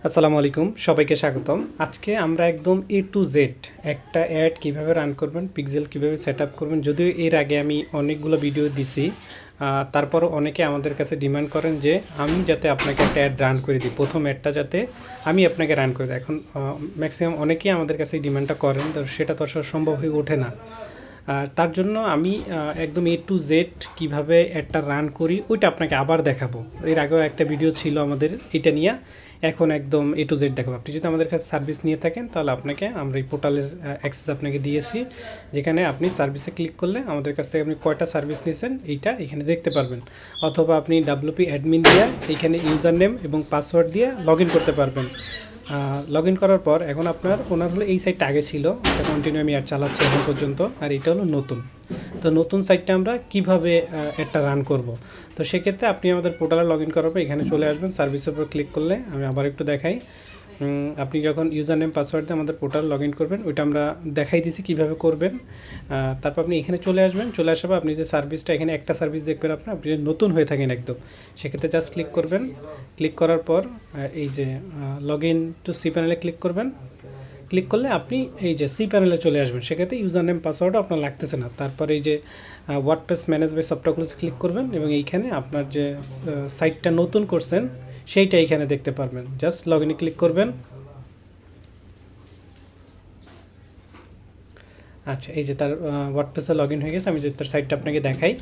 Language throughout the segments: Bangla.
আসসালামু আলাইকুম, সবাইকে স্বাগতম। আজকে আমরা একদম এ টু জেড একটা অ্যাড কীভাবে রান করবেন, পিক্সেল কীভাবে সেট আপ করবেন। যদিও এর আগে আমি অনেকগুলো ভিডিও দিছি, তারপরও অনেকে আমাদের কাছে ডিমান্ড করেন যে আমি যাতে আপনাকে একটা অ্যাড রান করে দিই, প্রথম অ্যাডটা যাতে আমি আপনাকে রান করে দিই। এখন ম্যাক্সিমাম অনেকেই আমাদের কাছে ডিমান্ডটা করেন, তো সেটা তো আসলে সম্ভব হয়ে ওঠে না। তার জন্য আমি একদম এ টু জেড কীভাবে একটা রান করি ওইটা আপনাকে আবার দেখাবো। এর আগেও একটা ভিডিও ছিল আমাদের এটা নিয়ে, এখন একদম এ টু জেড দেখাবো। আপনি যদি আমাদের কাছে সার্ভিস নিয়ে থাকেন তাহলে আপনাকে আমরা এই পোর্টালের অ্যাক্সেস আপনাকে দিয়েছি, যেখানে আপনি সার্ভিসে ক্লিক করলে আমাদের কাছ থেকে আপনি কয়টা সার্ভিস নিয়েছেন এইটা এখানে দেখতে পারবেন। অথবা আপনি ডাব্লিউপি অ্যাডমিন দিয়ে এইখানে ইউজার নেম এবং পাসওয়ার্ড দিয়ে লগ ইন করতে পারবেন। লগ ইন করার পর এখন ওনার হলো এই সাইটটা আগে ছিল, এটা কন্টিনিউ আমি আর চালাচ্ছি এখন পর্যন্ত, আর এটা হলো নতুন। তো নতুন সাইটটা আমরা কিভাবে একটা রান করব, তো সেক্ষেত্রে আপনি আমাদের পোর্টালে লগ ইন করার পর এখানে চলে আসবেন, সার্ভিসের উপর ক্লিক করলে আমি আবার একটু দেখাই। আপনি যখন ইউজার নেম পাসওয়ার্ড দিয়ে আমাদের পোর্টাল লগ ইন করবেন, ওইটা আমরা দেখাই দিছি কীভাবে করবেন। তারপর আপনি এখানে চলে আসবেন, চলে আসার পর আপনি যে সার্ভিসটা এখানে একটা সার্ভিস দেখবেন, আপনি যদি নতুন হয়ে থাকেন একদম, সেক্ষেত্রে জাস্ট ক্লিক করবেন। ক্লিক করার পর এই যে লগ ইন টু সি প্যানেলে ক্লিক করবেন। ক্লিক করলে আপনি এই যে সি প্যানেলে চলে আসবেন, সেক্ষেত্রে ইউজার নেম পাসওয়ার্ডও আপনার লাগতেছে না। তারপর এই যে ওয়ার্ডপ্রেস ম্যানেজ বাই সফটওয়্যারগুলোতে ক্লিক করবেন এবং এইখানে আপনার যে সাইটটা নতুন করছেন সেইটা এইখানে দেখতে পারবেন। জাস্ট লগ ইনে ক্লিক করবেন। আচ্ছা, এই যে তার ওয়ার্ডপ্রেসে লগ ইন হয়ে গেছে। আমি যদি তার সাইটটা আপনাকে দেখাই।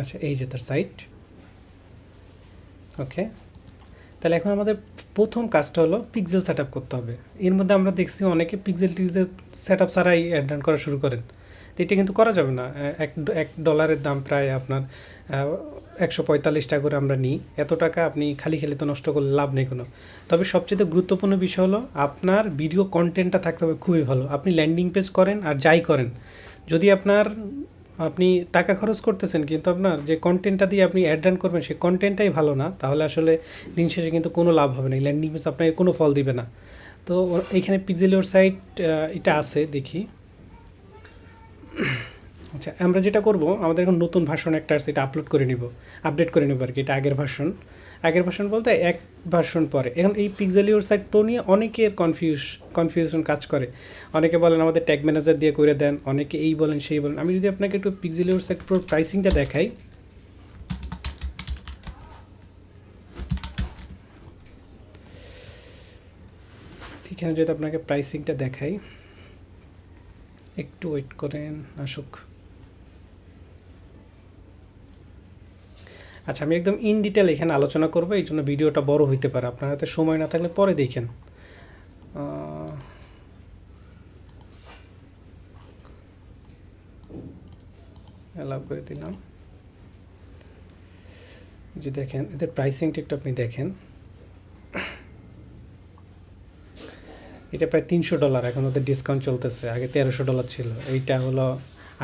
আচ্ছা, এই যে তার সাইট। ওকে, তাহলে এখন আমাদের প্রথম কাজটা হলো পিক্সেল সেট আপ করতে হবে। এর মধ্যে আমরা দেখছি অনেকে পিক্সেল সেট আপ ছাড়াই অ্যাড রান করা শুরু করেন, তো এটা কিন্তু করা যাবে না। $1 দাম প্রায় আপনার 145 টাকা করে আমরা নিই। এত টাকা আপনি খালি খেলে তো নষ্ট করলে লাভ নেই কোনো। তবে সবচেয়ে গুরুত্বপূর্ণ বিষয় হলো আপনার ভিডিও কন্টেন্টটা থাকতে হবে খুবই ভালো। আপনি ল্যান্ডিং পেজ করেন আর যাই করেন, যদি আপনি টাকা খরচ করতেছেন কিন্তু আপনার যে কন্টেন্টটা দিয়ে আপনি অ্যাড রান করবেন সেই কন্টেন্টটাই ভালো না, তাহলে আসলে দিন শেষে কিন্তু কোনো লাভ হবে না, ল্যান্ডিং পেজ আপনাকে কোনো ফল দিবে না। তো এইখানে পিক্সেল সাইট এটা আছে দেখি। আচ্ছা, আমরা যেটা করব, আমাদের এখন নতুন ভার্সন একটা আছে, এটা আপডেট করে নেব আর কি। এটা আগের ভার্সন বলতে এক ভার্সন পরে। এখন এই পিক্সেল সাইট প্রো নিয়ে অনেকের কনফিউশন কাজ করে। অনেকে বলেন আমাদের ট্যাগ ম্যানেজার দিয়ে করে দেন, অনেকে এই বলেন সেই বলেন। আমি যদি আপনাকে একটু পিক্সেল সাইট প্রোর প্রাইসিংটা দেখাই, এখানে যদি আপনাকে প্রাইসিংটা দেখাই, একটু ওয়েট করেন, আসুক। আচ্ছা, আমি একদম ইন ডিটেল এখানে আলোচনা করবো, এই জন্য ভিডিওটা বড় হইতে পারে, আপনার হাতে সময় না থাকলে পরে দেখেন। অ্যালাউ করে দিলাম। যে দেখেন এদের প্রাইসিংটা একটু আপনি দেখেন, এটা প্রায় $300, এখন ওদের ডিসকাউন্ট চলতেছে। আগে $1300 ছিল, এইটা হলো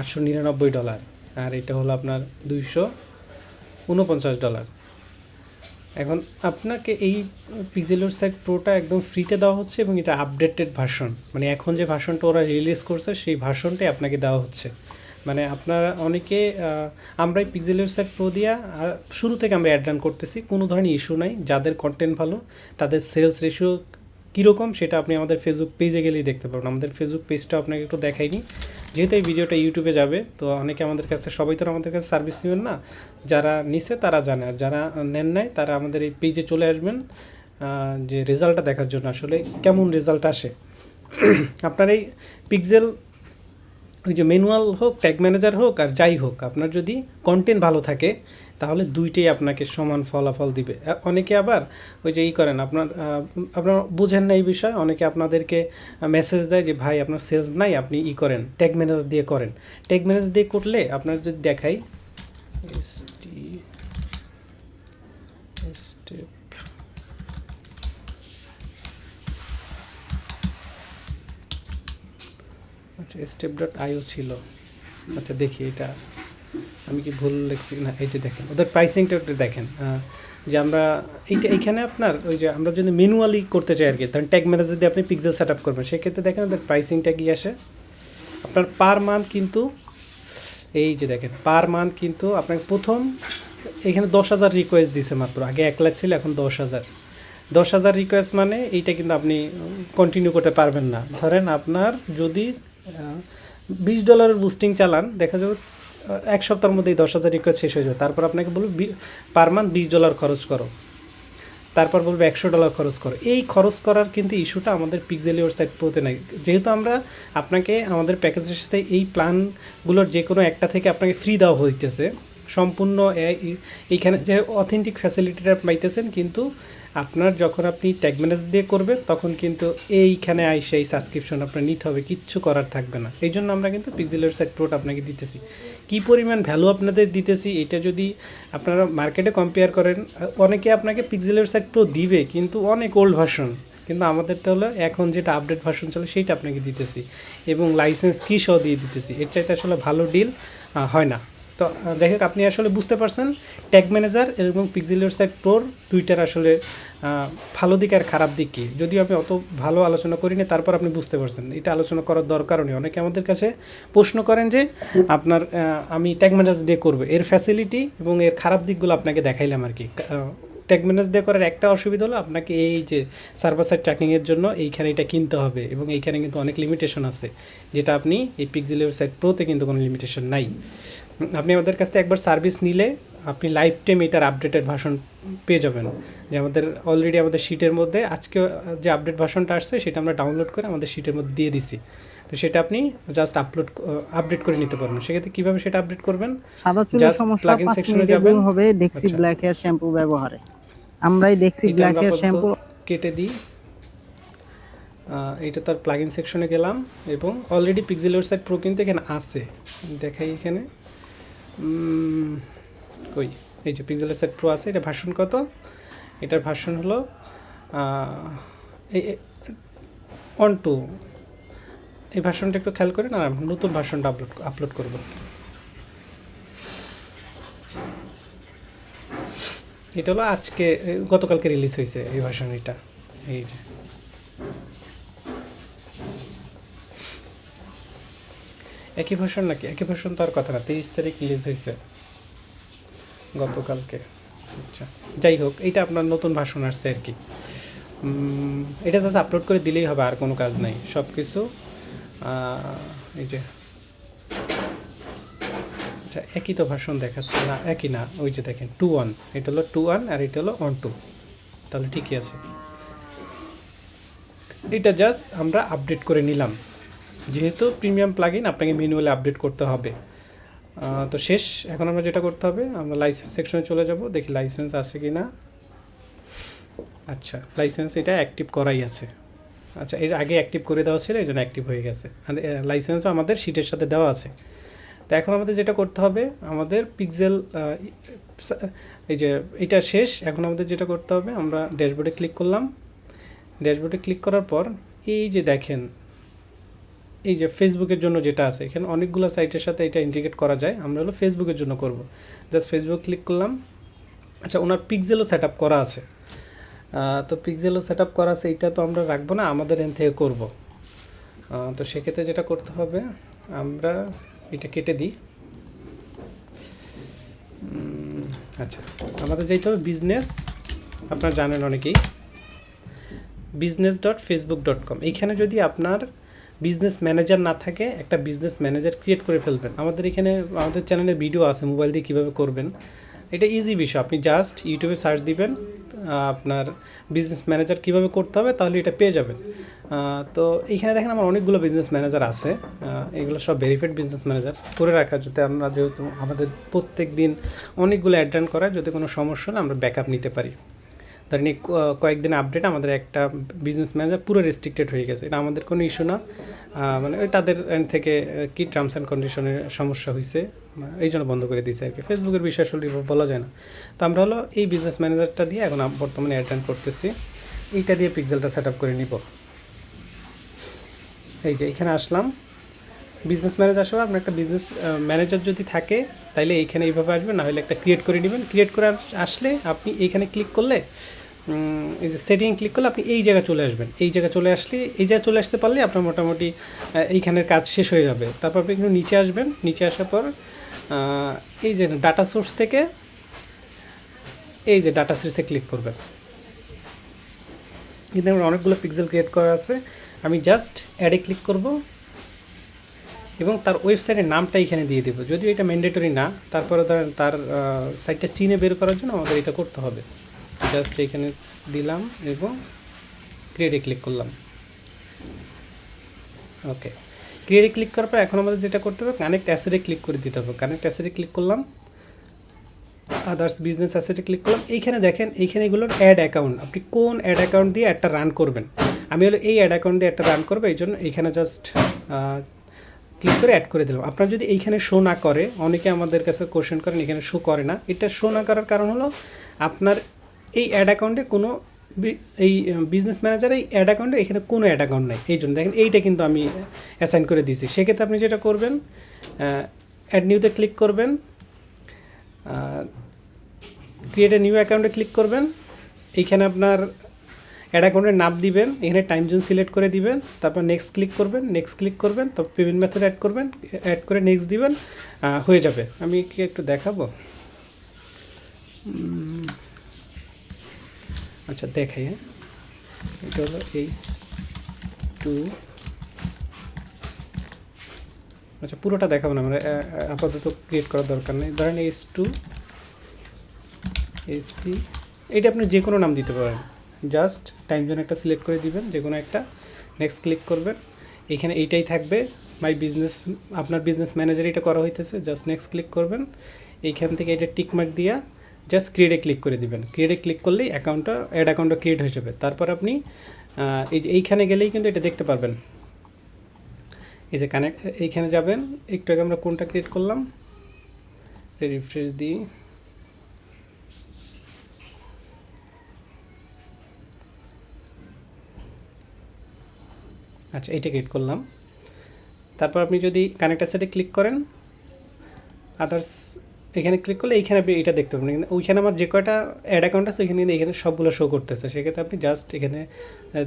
$899, আর এটা হলো আপনার $249। এখন আপনাকে এই পিক্সেল সাইট প্রোটা একদম ফ্রিতে দেওয়া হচ্ছে এবং এটা আপডেটেড ভার্সন, মানে এখন যে ভার্সনটা ওরা রিলিজ করছে সেই ভার্সনটাই আপনাকে দেওয়া হচ্ছে। মানে আপনারা অনেকে আমরা এই পিক্সেল সাইট প্রো দিয়া শুরু থেকে আমরা অ্যাড রান করতেছি, কোনো ধরনের ইস্যু নাই। যাদের কন্টেন্ট ভালো তাদের সেলস রেশিও কীরকম সেটা আপনি আমাদের ফেসবুক পেজে গেলেই দেখতে পাবেন। আমাদের ফেসবুক পেজটা আপনাকে একটু দেখাইনি, যেহেতু এই ভিডিওটা ইউটিউবে যাবে, তো অনেকে আমাদের কাছে, সবাই তো আমাদের কাছে সার্ভিস নেবেন না, যারা নিছে তারা জানে, আর যারা নেন নাই তারা আমাদের এই পেজে চলে আসবেন যে রেজাল্টটা দেখার জন্য আসলে কেমন রেজাল্ট আসে। আপনার এই পিক্সেল ওই যে ম্যানুয়াল হোক, ট্যাগ ম্যানেজার হোক, আর যাই হোক, আপনার যদি কন্টেন্ট ভালো থাকে তাহলে দুইটাই আপনাকে সমান ফলাফল দিবে। অনেকে আবার ওই যে করেন, আপনার বুঝেন না এই বিষয়, অনেকে আপনাদেরকে মেসেজ দেয় যে ভাই আপনার সেলস নাই, আপনি করেন ট্যাগ ম্যানেজার দিয়ে করেন। ট্যাগ ম্যানেজার দিয়ে করলে আপনার যদি দেখাই, আচ্ছা step.io ছিল। আচ্ছা দেখি এটা আমি কি ভুল লিখছি না। এই যে দেখেন ওদের প্রাইসিংটা একটু দেখেন, যে আমরা এইখানে আপনার ওই যে আমরা যদি ম্যানুয়ালি করতে চাই আর কি, ধরেন ট্যাগ ম্যানেজার দিয়ে আপনি পিক্সেল সেট আপ করবেন, সেক্ষেত্রে দেখেন ওদের প্রাইসিংটা কি আসে। আপনার পার মান্থ কিন্তু এই যে দেখেন পার মান্থ কিন্তু আপনাকে প্রথম এখানে 10,000 রিকোয়েস্ট দিছে মাত্র, আগে 1 লাখ ছিল, এখন 10,000। 10,000 রিকোয়েস্ট মানে এইটা কিন্তু আপনি কন্টিনিউ করতে পারবেন না। ধরেন আপনার যদি $20 বুস্টিং চালান, দেখা যাবে 1 সপ্তাহের মধ্যেই 10,000 রিকোয়েস্ট শেষ হয়ে যাবে। তারপর আপনাকে বলবে পার মান্থ $20 খরচ করো, তারপর বলবে $100 খরচ করো। এই খরচ করার কিন্তু ইস্যুটা আমাদের পিক্সেল ইওর সাইট প্রোতে নাই, যেহেতু আমরা আপনাকে আমাদের প্যাকেজের সাথে এই প্ল্যানগুলোর যে কোনো একটা থেকে আপনাকে ফ্রি দেওয়া হইতেছে সম্পূর্ণ। এইখানে যে অথেন্টিক ফ্যাসিলিটিটা পাইতেছেন, কিন্তু আপনার যখন আপনি ট্যাগ ম্যানেজ দিয়ে করবেন তখন কিন্তু এইখানে আইসে এই সাবস্ক্রিপশন আপনার নিতে হবে, কিচ্ছু করার থাকবে না। এই জন্য আমরা কিন্তু পিক্সেল ইওর সাইট প্রোটা আপনাকে দিতেছি। কী পরিমাণ ভ্যালু আপনাদের দিতেছি এটা যদি আপনারা মার্কেটে কম্পেয়ার করেন, অনেকে আপনাকে পিক্সেল ইওর সাইট প্রো দিবে কিন্তু অনেক ওল্ড ভার্সন, কিন্তু আমাদেরটা হলো এখন যেটা আপডেট ভার্সন চলে সেইটা আপনাকে দিতেছি, এবং লাইসেন্স কি সহ দিয়ে দিতেছি। এর চাইতে আসলে ভালো ডিল হয় না। তো যাই হোক, আপনি আসলে বুঝতে পারছেন ট্যাগ ম্যানেজার এবং পিক্সেল ইওর সাইট প্রোর দুইটার আসলে ভালো দিক আর খারাপ দিক কী, যদিও আমি অত ভালো আলোচনা করিনি, তারপর আপনি বুঝতে পারছেন এটা আলোচনা করার দরকারও নেই। অনেকে আমাদের কাছে প্রশ্ন করেন যে আপনার আমি ট্যাগ ম্যানেজার দিয়ে করবো, এর ফ্যাসিলিটি এবং এর খারাপ দিকগুলো আপনাকে দেখাইলাম আর কি। ট্যাগ ম্যানেজ দিয়ে করার একটা অসুবিধা হলো আপনাকে এই যে সার্ভার সাইড ট্র্যাকিংয়ের জন্য এইখানে এটা কিনতে হবে, এবং এইখানে কিন্তু অনেক লিমিটেশন আছে, যেটা আপনি এই পিক্সেল ইওর সাইট প্রোতে কিন্তু কোনো লিমিটেশন নাই। আপনি আমাদের কাছ থেকে একবার সার্ভিস নিলে আপনি লাইফ টাইম এটার আপডেটেড ভার্সন পেয়ে যাবেন। যে আমাদের অলরেডি আমাদের শিটের মধ্যে আজকে যে আপডেট ভার্সনটা আসছে সেটা আমরা ডাউনলোড করে আমাদের শিটের মধ্যে দিয়ে দিছি, তো সেটা আপনি জাস্ট আপডেট করে নিতে পারবেন। সেক্ষেত্রে কীভাবে সেটা আপডেট করবেন, সাদা চুলের সমস্যা 5 মিনিটে দূর হবে ডেক্সি ব্ল্যাক হেয়ার শ্যাম্পু ব্যবহারে। আমরা এই ডেক্সি ব্ল্যাক হেয়ার শ্যাম্পু কেটে দিই। এটা তার প্লাগইন সেকশনে গেলাম, এবং already pixel your site pro কিন্তু এখানে আছে, দেখাই এখানে কই, এই যে পিক্সেল ইওর সাইট প্রো আছে। এটা ভার্সন কত? এটার ভার্সন হলো 1.2। এই ভার্সনটা একটু খেয়াল করে না, নতুন ভার্সনটা আপলোড করব। এটা হলো আজকে গতকালকে রিলিজ হয়েছে এই ভার্সন। এটা এই যে একই ভার্সন নাকি? একই ভার্সন তো আর কথা না, 23 তারিখ রিলিজ হয়েছে গতকালকে। আচ্ছা, যাই হোক, এইটা আপনার নতুন ভার্সন আসছে আর কি। এটা জাস্ট আপলোড করে দিলেই হবে, আর কোনো কাজ নাই। সব কিছু এই যে আচ্ছা, একই তো ভার্সন দেখাচ্ছে না? একই না, ওই যে দেখেন 2.1, এটা হলো 2.1 আর এটা হলো 1.2, তাহলে ঠিকই আছে। এটা জাস্ট আমরা আপডেট করে নিলাম, যেহেতু প্রিমিয়াম প্লাগইন আপনাকে ম্যানুয়ালি আপডেট করতে হবে। তো শেষ, এখন আমরা যেটা করতে হবে, আমরা লাইসেন্স সেকশনে চলে যাব, দেখি লাইসেন্স আছে কি না। আচ্ছা, লাইসেন্স এটা অ্যাক্টিভ করাই আছে। আচ্ছা, এর আগে অ্যাক্টিভ করে দেওয়া ছিল, এই জন্য অ্যাক্টিভ হয়ে গেছে, আর লাইসেন্সও আমাদের শিটের সাথে দেওয়া আছে। তো এখন আমাদের যেটা করতে হবে, আমাদের পিক্সেল এই যে এটা শেষ, এখন আমাদের যেটা করতে হবে, আমরা ড্যাশবোর্ডে ক্লিক করলাম। ড্যাশবোর্ডে ক্লিক করার পর এই যে দেখেন, এই যে ফেসবুকের জন্য যেটা আছে, এখানে অনেকগুলো সাইটের সাথে এটা ইন্টিগ্রেট করা যায়। আমরা হলো ফেসবুকের জন্য করব, জাস্ট ফেসবুক ক্লিক করলাম। আচ্ছা, ওনার পিক্সেলও সেট আপ করা আছে, তো পিক্সেলও সেট আপ করা আছে, এইটা তো আমরা রাখবো না, আমাদের এখান থেকে করবো। তো সেক্ষেত্রে যেটা করতে হবে, আমরা এটা কেটে দিই। আচ্ছা, আমাদের যেতে হবে বিজনেস, আপনারা জানেন অনেকেই, business.facebook.com। এইখানে যদি আপনার বিজনেস ম্যানেজার না থাকে, একটা বিজনেস ম্যানেজার ক্রিয়েট করে ফেলবেন। আমাদের এখানে আমাদের চ্যানেলে ভিডিও আছে মোবাইল দিয়ে কীভাবে করবেন, এটা ইজি বিষয়। আপনি জাস্ট ইউটিউবে সার্চ দিবেন আপনার বিজনেস ম্যানেজার কীভাবে করতে হবে, তাহলে এটা পেয়ে যাবেন। তো এইখানে দেখেন আমার অনেকগুলো বিজনেস ম্যানেজার আছে, এগুলো সব ভেরিফাইড বিজনেস ম্যানেজার করে রাখা, যাতে আমরা, যেহেতু আমাদের প্রত্যেক দিন অনেকগুলো অ্যাড রান করা, যদি কোনো সমস্যা হলে আমরা ব্যাকআপ নিতে পারি। ধরেন কয়েকদিন আপডেট আমাদের একটা বিজনেস ম্যানেজার পুরো রেস্ট্রিক্টেড হয়ে গেছে, এটা আমাদের কোনো ইস্যু না, মানে ওই তাদের থেকে কি টার্মস অ্যান্ড কন্ডিশনের সমস্যা হয়েছে, এই জন্য বন্ধ করে দিয়েছে আর কি। ফেসবুকের বিষয় আসলে বলা যায় না। তো আমরা হলো এই বিজনেস ম্যানেজারটা দিয়ে এখন বর্তমানে অ্যাড রান করতেছি, এইটা দিয়ে পিক্সেলটা সেট আপ করে নিব। এই যে এখানে আসলাম, বিজনেস ম্যানেজার আসলে আপনার একটা বিজনেস ম্যানেজার যদি থাকে তাইলে এইখানে এইভাবে আসবেন, না হলে একটা ক্রিয়েট করে নেবেন। ক্রিয়েট করে আসলে আপনি এইখানে ক্লিক করলে, এই যে সেটিং ক্লিক করলে আপনি এই জায়গায় চলে আসবেন। এই জায়গায় চলে আসলে, এই জায়গায় চলে আসতে পারলে আপনার মোটামুটি এইখানের কাজ শেষ হয়ে যাবে। তারপর আপনি একটু নিচে আসবেন, নিচে আসার পর এই যে ডাটা সোর্স থেকে এই যে ডাটা সোর্সে ক্লিক করবেন। কিন্তু আমার অনেকগুলো পিক্সেল ক্রিয়েট করা আছে, আমি জাস্ট অ্যাডে ক্লিক করব এবং তার ওয়েবসাইটের নামটা এখানে দিয়ে দেবো। যদিও এটা ম্যান্ডেটরি না, তারপরে ধরেন তার সাইটটা চিনে বের করার জন্য আমাদের এটা করতে হবে। জাস্ট এখানে দিলাম এবং ক্রিয়েটে ক্লিক করলাম। ওকে, ক্রিয়েটে ক্লিক করার পর এখন আমাদের যেটা করতে হবে, কানেক্ট অ্যাসেটে ক্লিক করে দিতে হবে। কানেক্ট অ্যাসেটে ক্লিক করলাম, আদার্স বিজনেস অ্যাসেটে ক্লিক করলাম। এইখানে দেখেন, এইখানে এগুলোর অ্যাড অ্যাকাউন্ট, আপনি কোন অ্যাড অ্যাকাউন্ট দিয়ে একটা রান করবেন। আমি হলো এই অ্যাড অ্যাকাউন্ট দিয়ে একটা রান করবো, এই জন্য এইখানে জাস্ট ক্লিক করে অ্যাড করে দিলাম। আপনার যদি এইখানে শো না করে, অনেকে আমাদের কাছে কোশ্চেন করেন এখানে শো করে না। এটা শো না করার কারণ হলো আপনার এই অ্যাড অ্যাকাউন্টে কোনো এই বিজনেস ম্যানেজার এই অ্যাড অ্যাকাউন্টে এখানে কোনো অ্যাড অ্যাকাউন্ট নেই। এই জন্য দেখেন এইটা কিন্তু আমি অ্যাসাইন করে দিয়েছি। সেক্ষেত্রে আপনি যেটা করবেন, অ্যাড নিউতে ক্লিক করবেন, ক্রিয়েট এ নিউ অ্যাকাউন্টে ক্লিক করবেন। এইখানে আপনার অ্যাড অ্যাকাউন্টের নাম দিবেন, এখানে টাইম জোন সিলেক্ট করে দিবেন, তারপর নেক্সট ক্লিক করবেন, নেক্সট ক্লিক করবেন, তারপর পেমেন্ট মেথড অ্যাড করবেন, অ্যাড করে নেক্সট দিবেন, হয়ে যাবে। আমি কি একটু দেখাবো? আচ্ছা দেখাই। হ্যাঁ, এটা হলো H2। আচ্ছা পুরোটা দেখাবো না, আমরা আপাতত ক্রিয়েট করার দরকার নেই। ধরেন H2 AC, এটা আপনি যে কোনো নাম দিতে পারেন। জাস্ট টাইম জোন একটা সিলেক্ট করে দিবেন, যে কোনো একটা, নেক্সট ক্লিক করবেন। এখানে এইটাই থাকবে, মাই বিজনেস, আপনার বিজনেস ম্যানেজার এটা করা হইতেছে। জাস্ট নেক্সট ক্লিক করবেন, এইখান থেকে এটা টিক মার্ক দিয়া জাস্ট ক্রিয়েটে ক্লিক করে দিবেন। ক্রিয়েটে ক্লিক করলেই অ্যাকাউন্টটা অ্যাড অ্যাকাউন্টটা ক্রিয়েট হয়ে যাবে। তারপর আপনি এই যে এইখানে গেলেই কিন্তু এটা দেখতে পারবেন। এই যে কানেক্ট, এইখানে যাবেন, একটু আগে আমরা কোনটা ক্রিয়েট করলাম, রিফ্রেশ দিই। আচ্ছা এইটা ক্রিয়েট করলাম। তারপর আপনি যদি কানেক্ট অ্যাসেটে ক্লিক করেন, আদার্স এখানে ক্লিক করলে এইখানে আপনি এটা দেখতে পাবেন। কিন্তু ওইখানে আমার যে কয়টা অ্যাড অ্যাকাউন্ট আছে ওইখানে কিন্তু এখানে সবগুলো শো করতেছে। সেক্ষেত্রে আপনি জাস্ট এখানে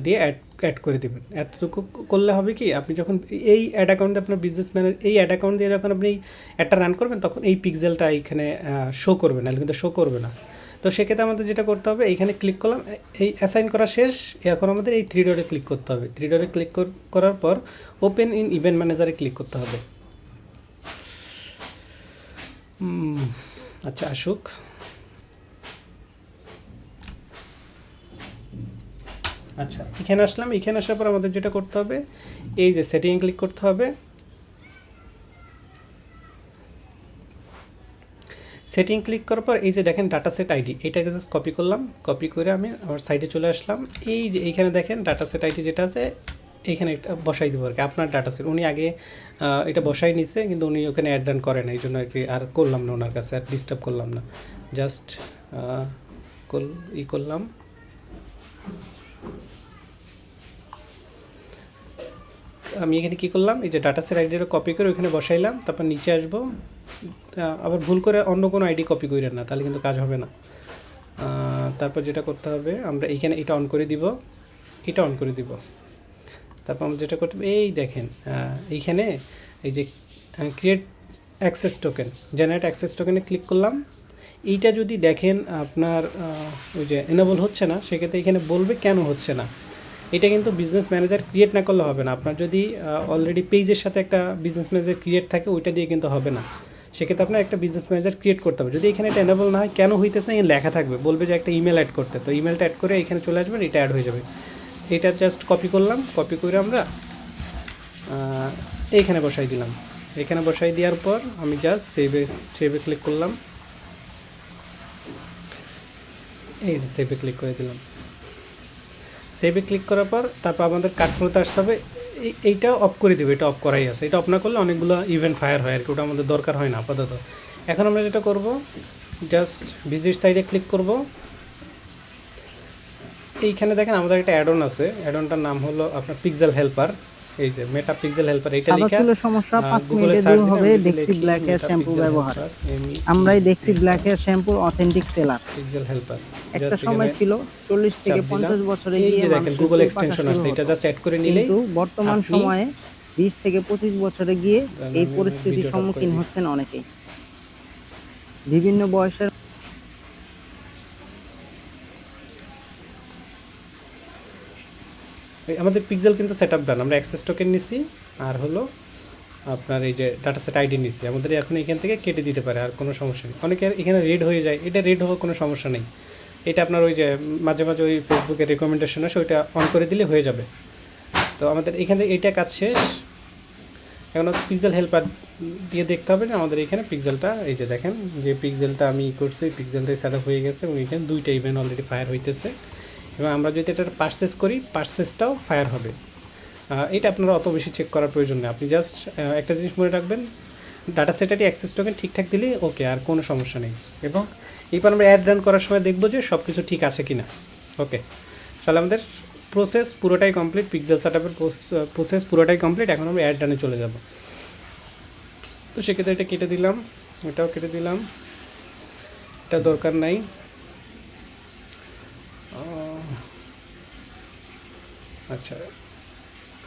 দিয়ে অ্যাড করে দেবেন। এতটুকু করলে হবে কি, আপনি যখন এই অ্যাড অ্যাকাউন্ট দিয়ে আপনার বিজনেস ম্যানেজ এই অ্যাড অ্যাকাউন্ট দিয়ে যখন আপনি একটা রান করবেন, তখন এই পিক্সেলটা এইখানে শো করবে না, কিন্তু শো করবে না। তো সেক্ষেত্রে আমাদের যেটা করতে হবে, এইখানে ক্লিক করলাম, এই অ্যাসাইন করা শেষ। এখন আমাদের এই 3 ডটে ক্লিক করতে হবে। 3 ডটে ক্লিক করার পর ওপেন ইন ইভেন্ট ম্যানেজারে ক্লিক করতে হবে। আচ্ছা আসুক। আচ্ছা এখানে আসলাম, এখানে আসার পর আমাদের যেটা করতে হবে, এই যে সেটিং ক্লিক করতে হবে। সেটিং ক্লিক করার পর এই যে দেখেন ডাটা সেট আইডি, এটাকে জাস্ট কপি করলাম। কপি করে আমি আমার সাইডে চলে আসলাম। এই যে এইখানে দেখেন ডাটা সেট আইডি যেটা আছে, এইখানে একটা বসাই দেবো আর কি, আপনার ডাটা সেট। উনি আগে এটা বসাই নিছে, কিন্তু উনি ওখানে অ্যাড রান করে না, এই জন্য আর কি আর করলাম না, ওনার কাছে আর ডিস্টার্ব করলাম না। জাস্ট করলাম। আমি এখানে কী করলাম, এই যে ডাটা সেট আইডিটা কপি করে ওইখানে বসাইলাম। তারপর নিচে আসবো, আবার ভুল করে অন্য কোনো আইডি কপি করেন না, তাহলে কিন্তু কাজ হবে না। তারপর যেটা করতে হবে, আমরা এইখানে এটা অন করে দিব, এটা অন করে দিব। তারপর আমরা যেটা করতে হবে, এই দেখেন এইখানে এই যে create access token, generate access টোকেনে ক্লিক করলাম। এইটা যদি দেখেন আপনার ওই যে এনেবল হচ্ছে না, সেক্ষেত্রে এখানে বলবে কেন হচ্ছে না। এটা কিন্তু বিজনেস ম্যানেজার ক্রিয়েট না করলে হবে না। আপনার যদি অলরেডি পেজের সাথে একটা বিজনেস ম্যানেজার ক্রিয়েট থাকে, ওইটা দিয়ে কিন্তু হবে না। সেক্ষেত্রে আপনার একটা বিজনেস ম্যানেজার ক্রিয়েট করতে হবে। যদি এখানে এটা এনেবল না হয়, কেন হইতেছে না, লেখা থাকবে, বলবে যে একটা ইমেল অ্যাড করতে। তো ইমেলটা অ্যাড করে এখানে চলে আসবেন, এটা অ্যাড হয়ে যাবে। এটা জাস্ট কপি করলাম, কপি করে আমরা এইখানে বসাই দিলাম। এখানে বসাই দেওয়ার পর আমি জাস্ট সেভে ক্লিক করলাম। এই যে সেভে ক্লিক করে দিলাম। সেভে ক্লিক করার পর তারপর আমাদের কাট ফ্লোতে আসতে হবে। এইটা অফ করে দেবে, এটা অফ করাই আছে। এটা অফ না করলে অনেকগুলো ইভেন্ট ফায়ার হয় আর কি, ওটা আমাদের দরকার হয় না আপাতত। এখন আমরা যেটা করব, জাস্ট ভিজিট সাইডে ক্লিক করব। এইখানে দেখেন আমাদের একটা অ্যাড অন আছে, অ্যাড অনটার নাম হলো আপনার পিক্সেল হেল্পার। এই যে মেটা পিক্সেল হেল্পার, এটা সাদা চুলের সমস্যা 5 মিনিটে দূর হবে ডেক্সি ব্ল্যাক হেয়ার শ্যাম্পু ব্যবহার। আমরাই ডেক্সি ব্ল্যাক হেয়ার শ্যাম্পুর অথেন্টিক সেলার। পিক্সেল হেল্পার একটা সময় ছিল 40 থেকে 50 বছরে এই গিয়ে যে দেখেন গুগল এক্সটেনশন আছে, এটা জাস্ট অ্যাড করে নিলেই। কিন্তু বর্তমান সময়ে 20 থেকে 25 বছরে গিয়ে এই পরিস্থিতির সম্মুখীন হচ্ছেন অনেকেই। বিভিন্ন বয়সের আমাদের পিক্সেল কিন্তু সেট আপ ডান, আমরা অ্যাক্সেস টোকেন নিছি আর হলো আপনার এই যে ডাটা সেট আইডি নিছি, আমাদের এখন এখান থেকে কেটে দিতে পারে, আর কোনো সমস্যা নেই। অনেকের এখানে রেড হয়ে যায়, এটা রেড হওয়ার কোনো সমস্যা নেই। এটা আপনার ওই যে মাঝে মাঝে ওই ফেসবুকের রেকমেন্ডেশন আসে, ওইটা অন করে দিলে হয়ে যাবে। তো আমাদের এখানে এইটা কাজ শেষ। এখন পিক্সেল হেল্পার দিয়ে দেখতে হবে যে আমাদের এখানে পিক্সেলটা, এই যে দেখেন যে পিক্সেলটা আমি করছি, পিক্সেলটাই সেট আপ হয়ে গেছে এবং এখানে দুইটা ইভেন্ট অলরেডি ফায়ার হইতেছে। এবং আমরা যদি এটা পারচেস করি, পারচেসটাও ফায়ার হবে। এটা আপনারা অত বেশি চেক করার প্রয়োজন নেই। আপনি জাস্ট একটা জিনিস মনে রাখবেন, ডাটা সেটারই অ্যাক্সেস টোকেন ঠিকঠাক দিলেই ওকে, আর কোনো সমস্যা নেই। এবং এরপর আমরা অ্যাড রান করার সময় দেখবো যে সব কিছু ঠিক আছে কি না। ওকে, তাহলে আমাদের প্রসেস পুরোটাই কমপ্লিট, পিক্সেল সেট আপের প্রসেস পুরোটাই কমপ্লিট। এখন আমরা অ্যাড রানে চলে যাব। তো সেক্ষেত্রে এটা কেটে দিলাম, এটাও কেটে দিলাম, এটা দরকার নাই। আচ্ছা,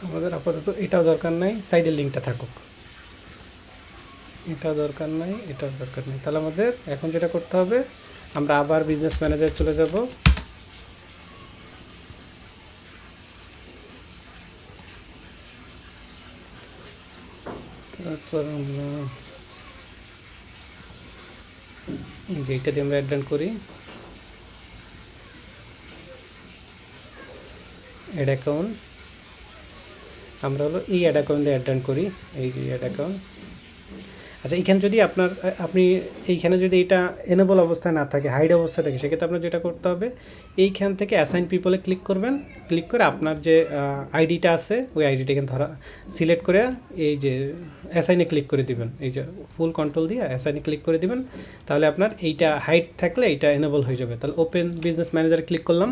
আমাদের আপাতত এটাও দরকার নাই, সাইডের লিঙ্কটা থাকুক। এটাও দরকার নাই, এটাও দরকার নেই। তাহলে আমাদের এখন যেটা করতে হবে, আমরা আবার বিজনেস ম্যানেজার চলে যাব। তারপর আমরা এই যে এইটা দিয়ে আমরা অ্যাড রান করি, অ্যাড অ্যাকাউন্ট। আমরা হলো এই অ্যাড অ্যাকাউন্ট দিয়ে অ্যাড রান করি, এই যে অ্যাড অ্যাকাউন্ট। আচ্ছা, এইখানে যদি আপনি এইখানে যদি এটা এনেবল অবস্থায় না থাকে, হাইড অবস্থায় থাকে, সেক্ষেত্রে আপনার যেটা করতে হবে, এইখান থেকে অ্যাসাইন পিপলে ক্লিক করবেন। ক্লিক করে আপনার যে আইডিটা আছে, ওই আইডিটা এখানে সিলেক্ট করে এই যে অ্যাসাইনে ক্লিক করে দিবেন। এই যে ফুল কন্ট্রোল দিয়ে অ্যাসাইনে ক্লিক করে দিবেন, তাহলে আপনার এইটা হাইড থাকলে এইটা এনেবল হয়ে যাবে। তাহলে ওপেন বিজনেস ম্যানেজারে ক্লিক করলাম।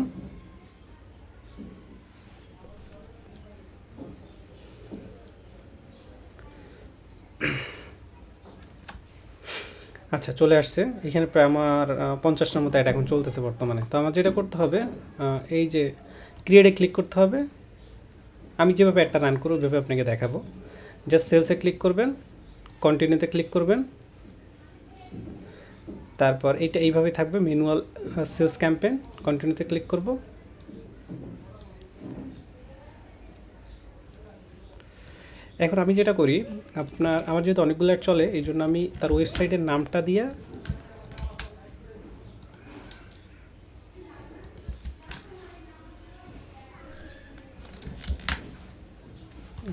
আচ্ছা, চলে আসছে। এখানে প্রায় আমার 50টার মতো অ্যাড এখন চলতেছে বর্তমানে। তো আমার যেটা করতে হবে, এই যে ক্রিয়েটে ক্লিক করতে হবে। আমি যেভাবে অ্যাডটা রান করবো ওইভাবে আপনাকে দেখাবো। জাস্ট সেলসে ক্লিক করবেন, কন্টিনিউতে ক্লিক করবেন, তারপর এইটা এইভাবেই থাকবে, ম্যানুয়াল সেলস ক্যাম্পেইন, কন্টিনিউতে ক্লিক করব। এখন আমি যেটা করি, আমার যেহেতু অনেকগুলো অ্যাড চলে, এই জন্য আমি তার ওয়েবসাইটের নামটা দিয়ে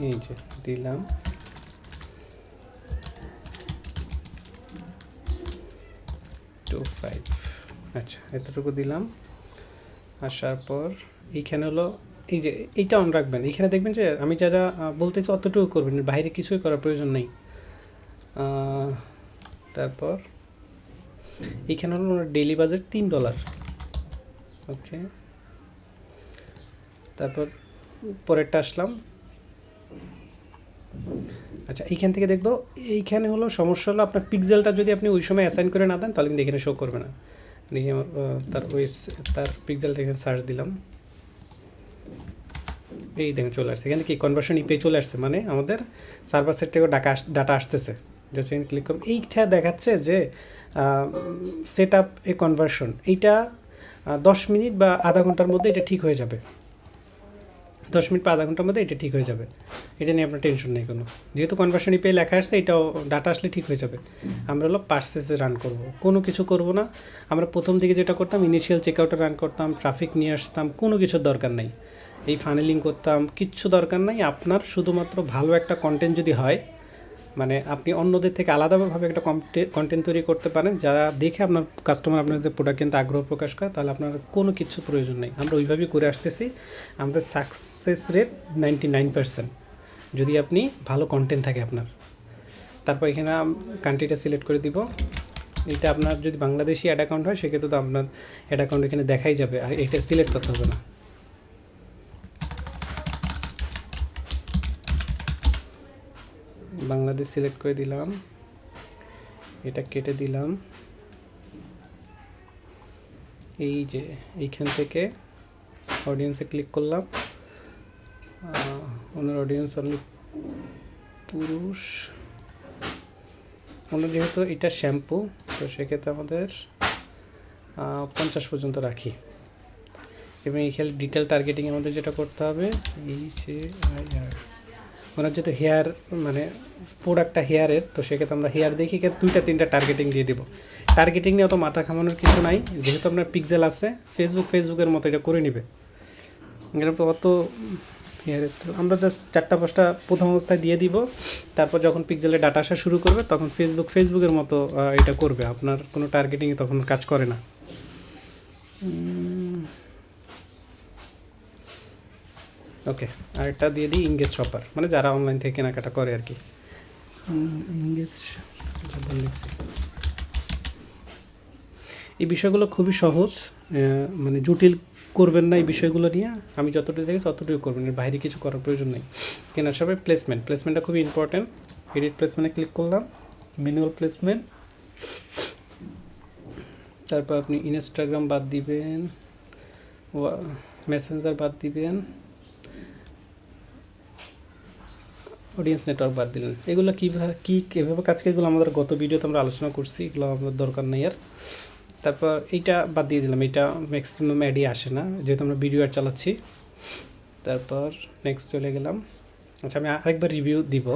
এই যে দিলাম, আচ্ছা এতটুকু দিলাম। আসার পর এইখানে হলো এই যে এইটা অন রাখবেন। এইখানে দেখবেন যে আমি যা যা বলতেছি অতটুকু করবেন, বাইরে কিছুই করার প্রয়োজন নেই। তারপর এইখানে হলো ডেইলি বাজেট $3। ওকে, তারপর পরেরটা আসলাম। আচ্ছা, এইখান থেকে দেখবো, এইখানে হলো সমস্যা হলো আপনার পিক্সেলটা যদি আপনি ওই সময় অ্যাসাইন করে না দেন, তাহলে কিন্তু এখানে শো করবে না। দেখি আমার তার পিক্সেলটা এখানে সার্চ দিলাম, এই দেখুন চলে আসছে। এখানে কি কনভার্সন ইপে চলে আসছে, মানে আমাদের সার্ভার সেট থেকে ডাটা আসতেছে। জাস্ট এখানে ক্লিক করুন, এইটা দেখাচ্ছে যে সেট আপ এ কনভার্সন। এইটা 10 মিনিট বা আধা ঘন্টার মধ্যে এটা ঠিক হয়ে যাবে। 10 মিনিট বা আধা ঘন্টার মধ্যে এটা ঠিক হয়ে যাবে, এটা নিয়ে আপনার টেনশন নেই কোনো। যেহেতু কনভার্সন ইপে লেখা আসছে, এটাও ডাটা আসলে ঠিক হয়ে যাবে। আমরা হলো পার্সেসে রান করব, কোনো কিছু করব না। আমরা প্রথম দিকে যেটা করতাম, ইনিশিয়াল চেকআউটে রান করতাম, ট্রাফিক নিয়ে আসতাম, কোনো কিছুর দরকার নেই। এই ফানেলিং করতাম, কিচ্ছু দরকার নাই। আপনার শুধুমাত্র ভালো একটা কন্টেন্ট যদি হয়, মানে আপনি অন্যদের থেকে আলাদাভাবে একটা কন্টেন্ট তৈরি করতে পারেন, যারা দেখে আপনার কাস্টমার আপনার যে প্রোডাক্ট কিনতে আগ্রহ প্রকাশ করে, তাহলে আপনার কোনো কিছু প্রয়োজন নেই। আমরা ওইভাবেই করে আসতেছি। আমাদের সাকসেস রেট 99% যদি আপনি ভালো কন্টেন্ট থাকে আপনার। তারপর এখানে কান্ট্রিটা সিলেক্ট করে দিব। এটা আপনার যদি বাংলাদেশি অ্যাড অ্যাকাউন্ট হয়, সেক্ষেত্রে তো আপনার অ্যাড অ্যাকাউন্ট এখানে দেখাই যাবে, আর এটা সিলেক্ট করতে হবে না। বাংলাদেশ সিলেক্ট করে দিলাম, এটা কেটে দিলাম। এই যে এইখান থেকে অডিয়েন্সে ক্লিক করলাম, ওনার অডিয়েন্স অনলি পুরুষ। ওনার যেহেতু এটা শ্যাম্পু, তো সেক্ষেত্রে আমাদের 50 পর্যন্ত রাখি। এবং এখানে ডিটেল টার্গেটিং আমাদের যেটা করতে হবে HAIR, ওনার যেহেতু হেয়ার মানে প্রোডাক্টটা হেয়ারের, তো সেক্ষেত্রে আমরা হেয়ার দেখি 2-3টা টার্গেটিং দিয়ে দিব। টার্গেটিং নিয়ে অত মাথা ঘামানোর কিছু নাই, যেহেতু আপনার পিক্সেল আছে, ফেসবুকের মতো এটা করে নেবে। এরকম অত হেয়ার স্টাইল আমরা জাস্ট 4-5টা প্রথম অবস্থায় দিয়ে দিব, তারপর যখন পিক্সেলে ডাটা আসা শুরু করবে তখন ফেসবুকের মতো এটা করবে, আপনার কোনো টার্গেটিংয়ে তখন কাজ করে না। ওকে, আর একটা দিয়ে দিই ইংগেজ শপার, মানে যারা অনলাইন থেকে কেনাকাটা করে আর কি। ইংগেজ লিখছি। এই বিষয়গুলো খুবই সহজ, মানে জটিল করবেন না এই বিষয়গুলো নিয়ে। আমি যতটুকু দেখেছি ততটুকু করবেন, এর বাইরে কিছু করার প্রয়োজন নেই। কেনার সবাই প্লেসমেন্টটা খুবই ইম্পর্ট্যান্ট। এডিট প্লেসমেন্টে ক্লিক করলাম, ম্যানুয়াল প্লেসমেন্ট। তারপর আপনি ইনস্টাগ্রাম বাদ দিবেন, মেসেঞ্জার বাদ দিবেন, অডিয়েন্স নেটওয়ার্ক বাদ দিলেন। এগুলো কীভাবে কাজ করে এগুলো আমাদের গত ভিডিওতে আমরা আলোচনা করছি, এগুলো আমাদের দরকার নেই আর। তারপর এইটা বাদ দিয়ে দিলাম, এটা ম্যাক্সিমাম অ্যাডই আসে না যেহেতু আমরা ভিডিও অ্যাড চালাচ্ছি। তারপর নেক্সট চলে গেলাম। আচ্ছা, আমি আরেকবার রিভিউ দিব,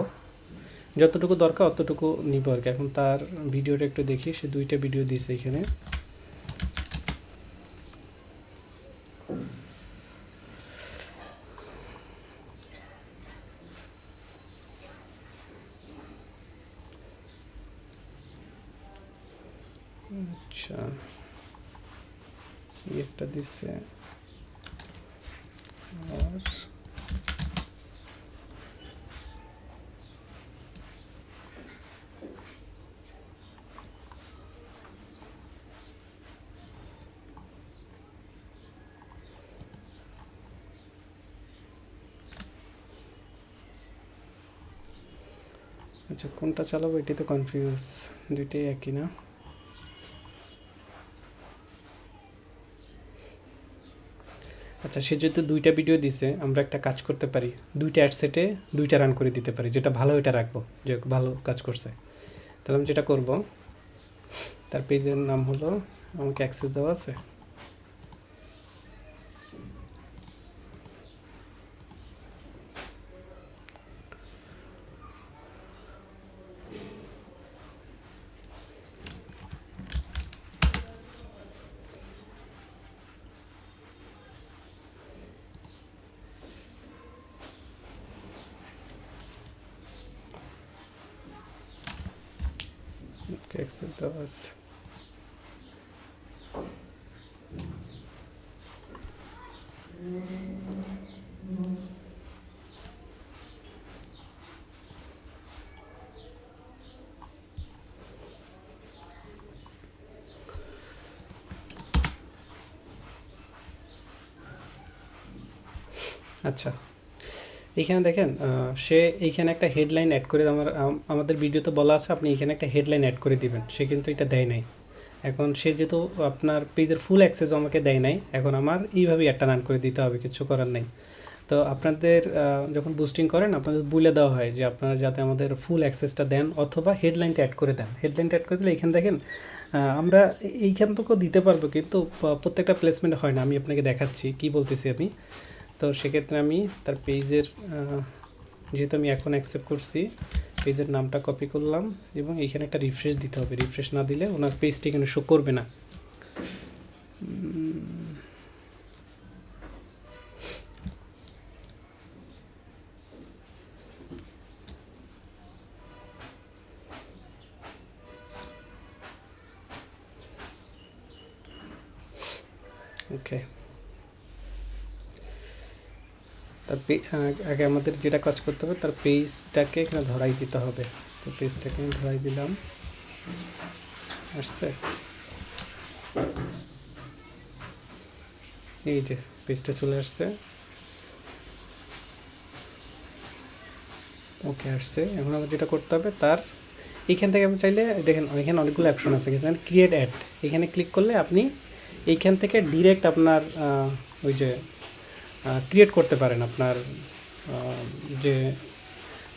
যতটুকু দরকার অতটুকু নিব আর কি। এখন তার ভিডিওটা একটু দেখি, সে 2টা ভিডিও দিয়েছে এখানে। আচ্ছা, একটা দিছে আর আচ্ছা, কোনটা চালাবো এটাই তো কনফিউজ, দুইটাই একই না। আচ্ছা, সে যেহেতু 2টা ভিডিও দিছে, আমরা একটা কাজ করতে পারি, 2টা অ্যাড সেটে 2টা রান করে দিতে পারি, যেটা ভালো এটা রাখবো, যে ভালো কাজ করছে। তাহলে আমি যেটা করব, তার পেজের নাম হলো, আমাকে অ্যাক্সেস দেওয়া আছে, অ্যাক্সেস দেওয়া আছে। আচ্ছা, এইখানে দেখেন, সে এইখানে একটা হেডলাইন অ্যাড করে, আমাদের ভিডিওতে বলা আছে আপনি এখানে একটা হেডলাইন অ্যাড করে দিবেন, সে কিন্তু এটা দেয় নাই। এখন সে যেহেতু আপনার পেজের ফুল অ্যাক্সেস আমাকে দেয় নাই, এখন আমার এইভাবেই একটা রান করে দিতে হবে, কিছু করার নেই। তো আপনাদের যখন বুস্টিং করেন আপনাদের বলে দেওয়া হয় যে আপনারা যাতে আমাদের ফুল অ্যাক্সেসটা দেন, অথবা হেডলাইনটা অ্যাড করে দেন। হেডলাইনটা অ্যাড করে দিলে এখানে দেখেন, আমরা এইখান থেকেও দিতে পারবো, কিন্তু প্রত্যেকটা প্লেসমেন্ট হয় না। আমি আপনাকে দেখাচ্ছি কি বলতেছি আমি। তো সেক্ষেত্রে আমি তার পেজের, যেহেতু আমি এখন অ্যাকসেপ্ট করছি, পেজের নামটা কপি করলাম এবং এইখানে একটা রিফ্রেশ দিতে হবে। রিফ্রেশ না দিলে ওনার পেজটি এখানে শো করবে না। ওকে, তার আগে আমাদের যেটা কাজ করতে হবে, তার পেজটাকে এখানে ধরাই দিতে হবে। তো পেজটাকে আমি ধরাই দিলাম, আসছে, এই যে পেজটা চলে আসছে। ওকে, আসছে। এখন আমার যেটা করতে হবে, তার এইখান থেকে আপনি চাইলে দেখেন এখানে অনেকগুলো অপশন আছে, এখানে ক্রিয়েট অ্যাড, এখানে ক্লিক করলে আপনি এইখান থেকে ডিরেক্ট আপনার ওই যে ক্রিয়েট করতে পারেন আপনার যে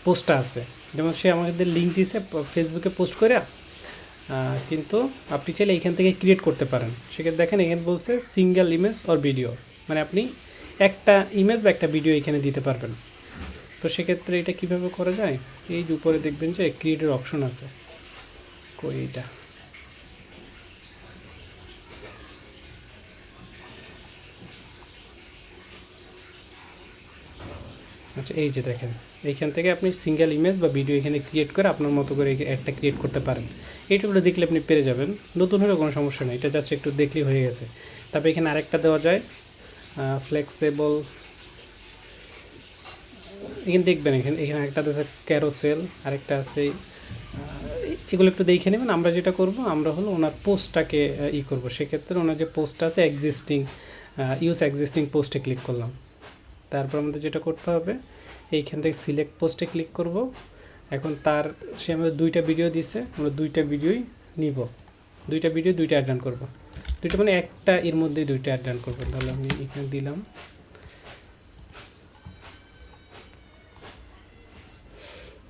পোস্টটা আছে। যেমন সে আমাদের লিঙ্ক দিয়েছে ফেসবুকে পোস্ট করে, কিন্তু আপনি চাইলে এইখান থেকে ক্রিয়েট করতে পারেন। সেক্ষেত্রে দেখেন এখানে বলছে সিঙ্গেল ইমেজ অর ভিডিও, মানে আপনি একটা ইমেজ বা একটা ভিডিও এখানে দিতে পারবেন। তো সেক্ষেত্রে এটা কিভাবে করা যায়, এই যে উপরে দেখবেন যে ক্রিয়েটের অপশন আছে, কই এটা, আচ্ছা এই যে দেখেন এইখান থেকে আপনি সিঙ্গেল ইমেজ বা ভিডিও এখানে ক্রিয়েট করে আপনার মতো করে একটা ক্রিয়েট করতে পারেন। এইটুকুটা দেখলে আপনি পেরে যাবেন, নতুন হলেও কোনো সমস্যা নেই, এটা জাস্ট একটু দেখলেই হয়ে গেছে। তারপরে এখানে আরেকটা দেওয়া যায় ফ্লেক্সিবল, এখানে দেখবেন এখানে একটা আছে ক্যারোসেল, আরেকটা আছে এগুলো একটু দেখে নেবেন। আমরা যেটা করব, আমরা হলো ওনার পোস্টটাকে করব, সেক্ষেত্রে ওনার যে পোস্টটা আছে এক্সিস্টিং, ইউজ এক্সিস্টিং পোস্টে ক্লিক করলাম। তারপর আমাদের যেটা করতে হবে, এইখান থেকে সিলেক্ট পোস্টে ক্লিক করব। এখন সে আমাদের 2টা ভিডিও দিছে, আমরা 2টা ভিডিওই নিব, 2টা ভিডিও 2টা অ্যাড রান করবো, 2টা মানে একটা এর মধ্যেই 2টা অ্যাড রান করবো। তাহলে আমি এখানে দিলাম,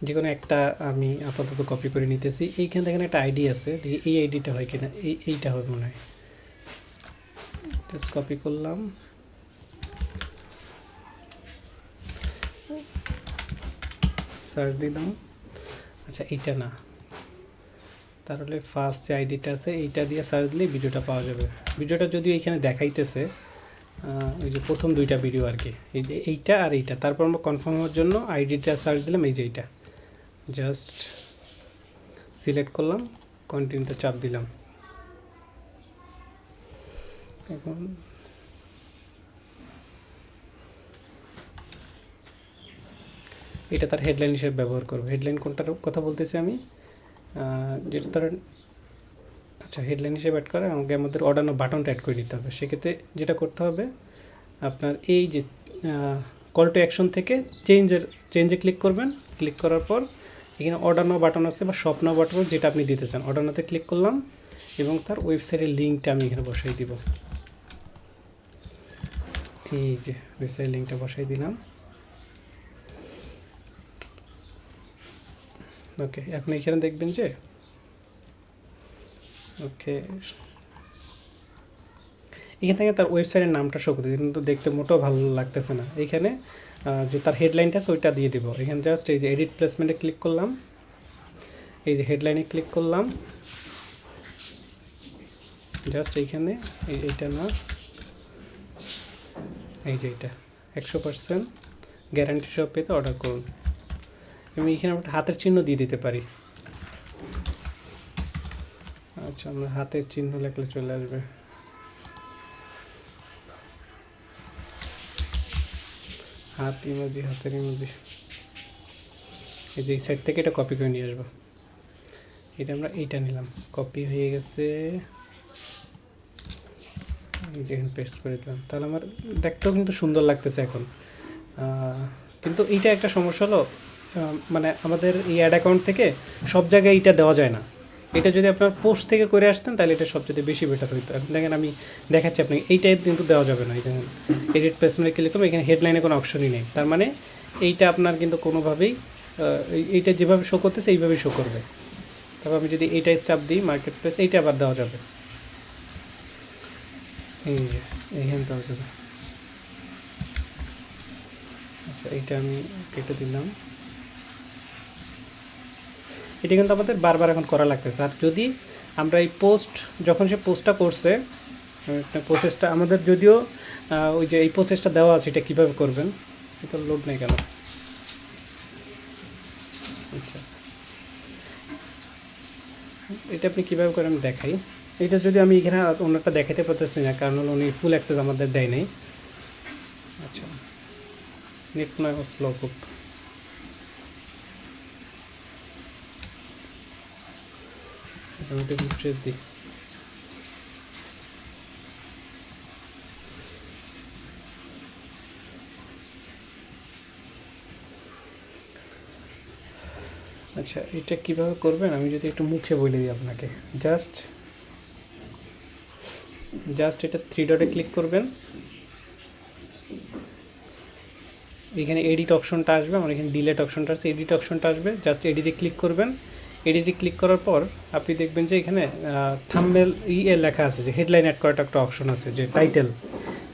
যে কোনো একটা আমি আপাতত কপি করে নিতেছি। এইখান থেকে একটা আইডি আছে, দেখি এই আইডিটা হয় কিনা, এইটা হবে মনে হয়, জাস্ট কপি করলাম, সার্চ দিলাম। আচ্ছা এইটা না, তাহলে ফার্স্ট যে আইডিটা আছে এইটা দিয়ে সার্চ দিলে ভিডিওটা পাওয়া যাবে। ভিডিওটা যদিও এইখানে দেখাইতেছে, ওই যে প্রথম 2টা ভিডিও আর কি, এই যে এইটা আর এইটা। তারপর আমরা কনফার্ম হওয়ার জন্য আইডিটা সার্চ দিলাম, এই যে এইটা, জাস্ট সিলেক্ট করলাম, কন্টিনিউতে চাপ দিলাম। এখন এটা তার হেডলাইন হিসেবে ব্যবহার করবো। হেডলাইন কোনটার কথা বলতেছি আমি, যেটা তার, আচ্ছা হেডলাইন হিসেবে অ্যাড করে আমাদের অর্ডার বাটনটা অ্যাড করে দিতে হবে। সেক্ষেত্রে যেটা করতে হবে, আপনার এই যে কল টু অ্যাকশন থেকে চেঞ্জে ক্লিক করবেন। ক্লিক করার পর এখানে অর্ডার নাও বাটন আছে বা শপ নাও বাটন, যেটা আপনি দিতে চান, অর্ডার নাওতে ক্লিক করলাম এবং তার ওয়েবসাইটের লিঙ্কটা আমি এখানে বসাই দিব। এই যে ওয়েবসাইটের লিঙ্কটা বসাই দিলাম। ওকে, এখন এখানে দেখবেন যে ওকে, এখান থেকে তার ওয়েবসাইটের নামটা শো করতে, কিন্তু দেখতে মোটেও ভালো লাগতেছে না। এইখানে যে তার হেডলাইনটা আছে ওইটা দিয়ে দিব। এখানে জাস্ট এই যে এডিট প্লেসমেন্টে ক্লিক করলাম, এই যে হেডলাইনে ক্লিক করলাম, জাস্ট এইখানে এইটা না, এই যে এইটা 100% গ্যারান্টি সব পেতে অর্ডার করুন। আমি এখানে একটা হাতের চিহ্ন দিয়ে দিতে পারি। আচ্ছা, আমরা হাতের চিহ্ন লেখলে চলে আসবে। হাতের ইমোজি, এই যে এই সাইড থেকে এটা কপি করে নিয়ে আসবো। এটা আমরা এইটা নিলাম, কপি হয়ে গেছে, যেখানে পেস্ট করে দিলাম। তাহলে আমার দেখতেও কিন্তু সুন্দর লাগতেছে এখন। কিন্তু এইটা একটা সমস্যা হলো, মানে আমাদের এই অ্যাড অ্যাকাউন্ট থেকে সব জায়গায় এইটা দেওয়া যায় না। এটা যদি আপনার পোস্ট থেকে করে আসতেন তাহলে এটা সবচেয়ে বেশি বেটার হইতো। দেখেন আমি দেখাচ্ছি আপনাকে, এইটাই কিন্তু দেওয়া যাবে না। এটা এডিট প্লেসমেন্টে ক্লিক করবো, এখানে হেডলাইনে কোনো অপশনই নেই। তার মানে এইটা আপনার কিন্তু কোনোভাবেই এইটা যেভাবে শো করতেছে এইভাবেই শো করবে। তারপর আমি যদি এইটাই চাপ দিই মার্কেট প্লেস, এইটা আবার দেওয়া যাবে, এই যে এইখানে দেওয়া যাবে। আচ্ছা, এইটা আমি কেটে দিলাম। এটা কিন্তু আমাদের বারবার এখন করা লাগতেছে। আর যদি আমরা এই পোস্ট, যখন সে পোস্টটা করছে, প্রসেসটা আমাদের যদিও ওই যে এই প্রসেসটা দেওয়া আছে, এটা কীভাবে করবেন, এটা লোড নেই কেন। আচ্ছা, এটা আপনি কীভাবে করেন আমি দেখাই। এটা যদি আমি এখানে অন্যটা দেখাতে পারতেছি না, কারণ হলো উনি ফুল অ্যাক্সেস আমাদের দেয় নাই। আচ্ছা, নেট নয় স্লো খুব। রিফ্রেশ দিই, আচ্ছা এটা কিভাবে করবেন আমি যদি একটু মুখে বলে দিই আপনাকে। জাস্ট এটা 3 ডটে ক্লিক করবেন, এখানে এডিট অপশনটা আসবে, আমার এখানে ডিলেট অপশনটা আছে, এডিট অপশনটা আসবে, জাস্ট এডিটে ক্লিক করবেন। এডিটে ক্লিক করার পর আপনি দেখবেন যে এখানে থাম্বনেল লেখা আছে যে হেডলাইন অ্যাড করার একটা অপশন আছে যে